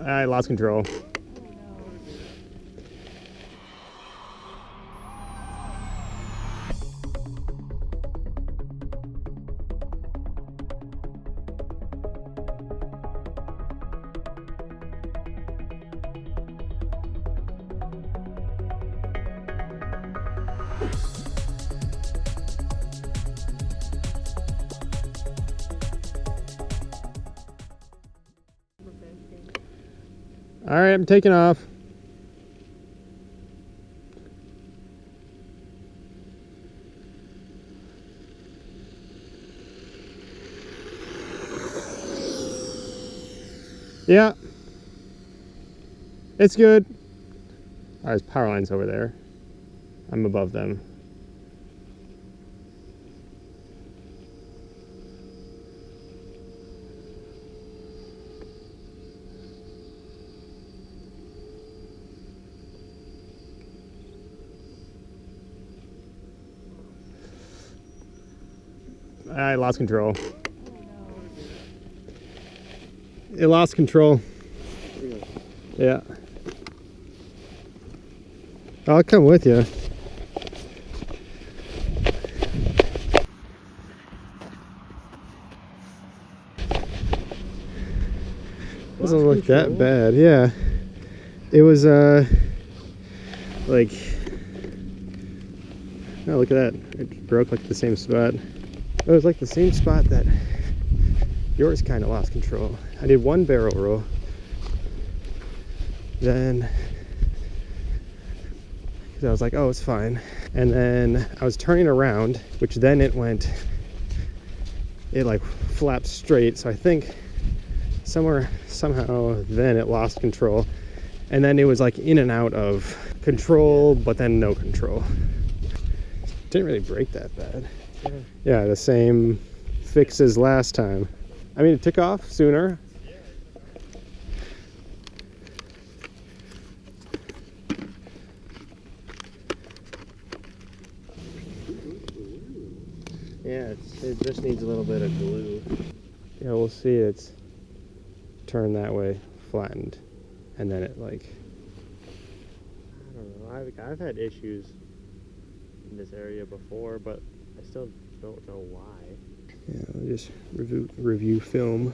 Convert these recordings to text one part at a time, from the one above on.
I lost control. All right, I'm taking off. Yeah, it's good. Oh, there's power lines over there. I'm above them. I lost control. It lost control. Yeah. I'll come with you. Doesn't look that bad. Yeah. It was like, oh, look at that. It broke like the same spot. It was like the same spot that yours kind of lost control. I did one barrel roll, then I was like, oh, it's fine. And then I was turning around, which then it like flapped straight. So I think somehow then it lost control. And then it was like in and out of control, but then no control. Didn't really break that bad. Yeah, the same fix as last time. I mean, it took off sooner. Yeah, it just needs a little bit of glue. Yeah, we'll see. It's turned that way, flattened, and then it like, I don't know. I've had issues in this area before, but I still don't know why. Yeah, I'll just review film.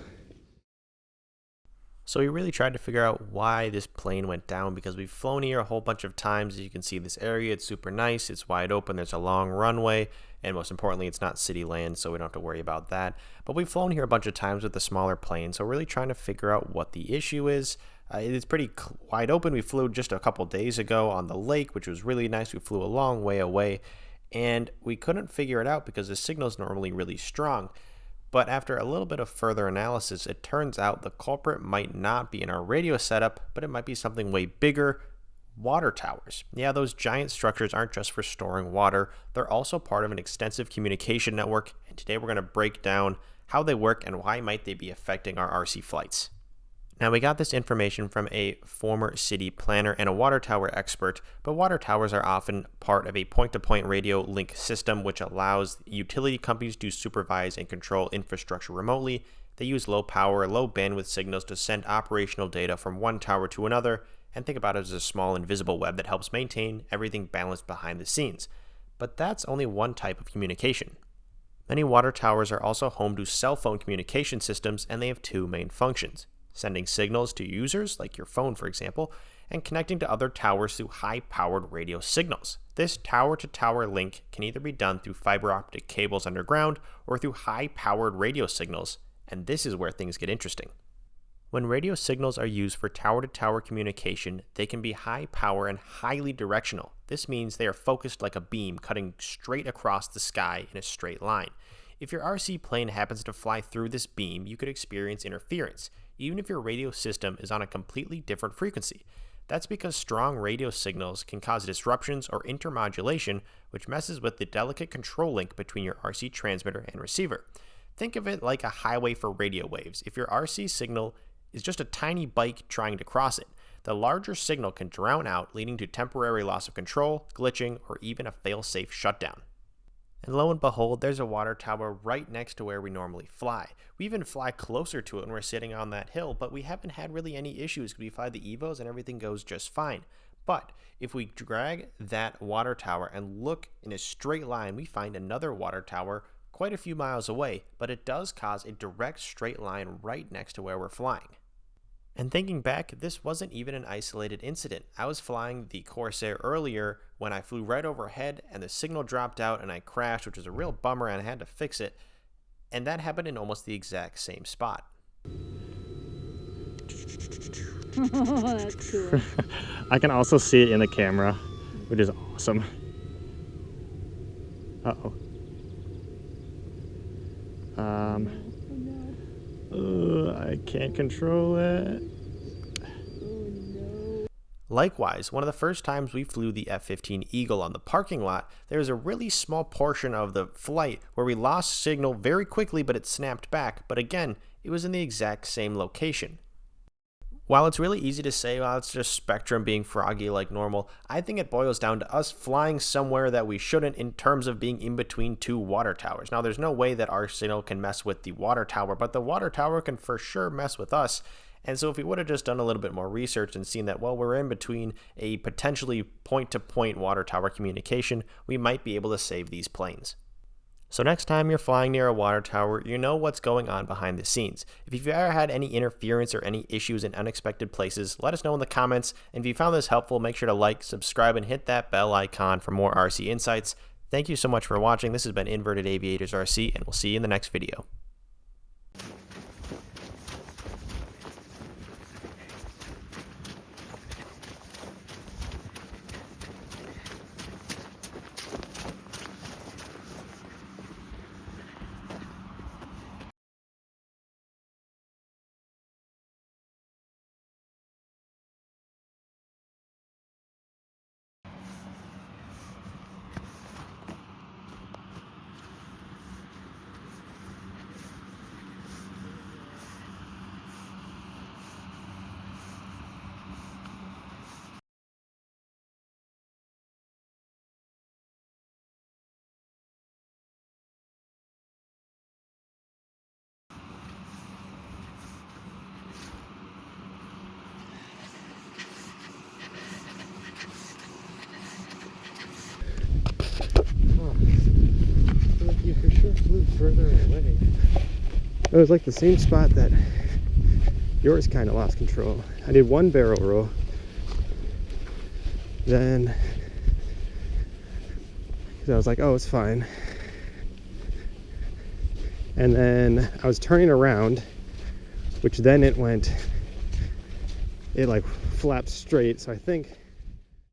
So we really tried to figure out why this plane went down, because we've flown here a whole bunch of times. As you can see, this area, it's super nice, it's wide open, there's a long runway, and most importantly, it's not city land, so we don't have to worry about that. But we've flown here a bunch of times with the smaller plane, so we're really trying to figure out what the issue is. It's pretty wide open. We flew just a couple days ago on the lake, which was really nice. We flew a long way away, and we couldn't figure it out because the signal is normally really strong. But after a little bit of further analysis, it turns out the culprit might not be in our radio setup, but it might be something way bigger: water towers. Yeah, those giant structures aren't just for storing water, they're also part of an extensive communication network, and today we're going to break down how they work and why might they be affecting our RC flights. Now, we got this information from a former city planner and a water tower expert, but water towers are often part of a point-to-point radio link system, which allows utility companies to supervise and control infrastructure remotely. They use low power, low bandwidth signals to send operational data from one tower to another, and think about it as a small invisible web that helps maintain everything balanced behind the scenes. But that's only one type of communication. Many water towers are also home to cell phone communication systems, and they have two main functions: sending signals to users, like your phone for example, and connecting to other towers through high-powered radio signals. This tower-to-tower link can either be done through fiber optic cables underground or through high-powered radio signals, and this is where things get interesting. When radio signals are used for tower-to-tower communication, they can be high power and highly directional. This means they are focused like a beam, cutting straight across the sky in a straight line. If your RC plane happens to fly through this beam, you could experience interference, even if your radio system is on a completely different frequency. That's because strong radio signals can cause disruptions or intermodulation, which messes with the delicate control link between your RC transmitter and receiver. Think of it like a highway for radio waves. If your RC signal is just a tiny bike trying to cross it, the larger signal can drown out, leading to temporary loss of control, glitching, or even a fail-safe shutdown. And lo and behold, there's a water tower right next to where we normally fly. We even fly closer to it when we're sitting on that hill, but we haven't had really any issues because we fly the Evos and everything goes just fine. But if we drag that water tower and look in a straight line, we find another water tower quite a few miles away, but it does cause a direct straight line right next to where we're flying. And thinking back, this wasn't even an isolated incident. I was flying the Corsair earlier when I flew right overhead and the signal dropped out and I crashed, which was a real bummer and I had to fix it. And that happened in almost the exact same spot. Oh, that's cool. I can also see it in the camera, which is awesome. Uh-oh. I can't control it. Likewise, one of the first times we flew the F-15 Eagle on the parking lot, there was a really small portion of the flight where we lost signal very quickly, but it snapped back. But again, it was in the exact same location. While it's really easy to say, well, it's just Spectrum being froggy like normal, I think it boils down to us flying somewhere that we shouldn't in terms of being in between two water towers. Now, there's no way that our signal can mess with the water tower, but the water tower can for sure mess with us. And so if we would have just done a little bit more research and seen that, well, we're in between a potentially point-to-point water tower communication, we might be able to save these planes. So next time you're flying near a water tower, you know what's going on behind the scenes. If you've ever had any interference or any issues in unexpected places, let us know in the comments. And if you found this helpful, make sure to like, subscribe, and hit that bell icon for more RC insights. Thank you so much for watching. This has been Inverted Aviators RC, and we'll see you in the next video. You for sure flew further away. It was like the same spot that yours kind of lost control. I did one barrel roll, then I was like, oh, it's fine. And then I was turning around, which then it like flapped straight. So I think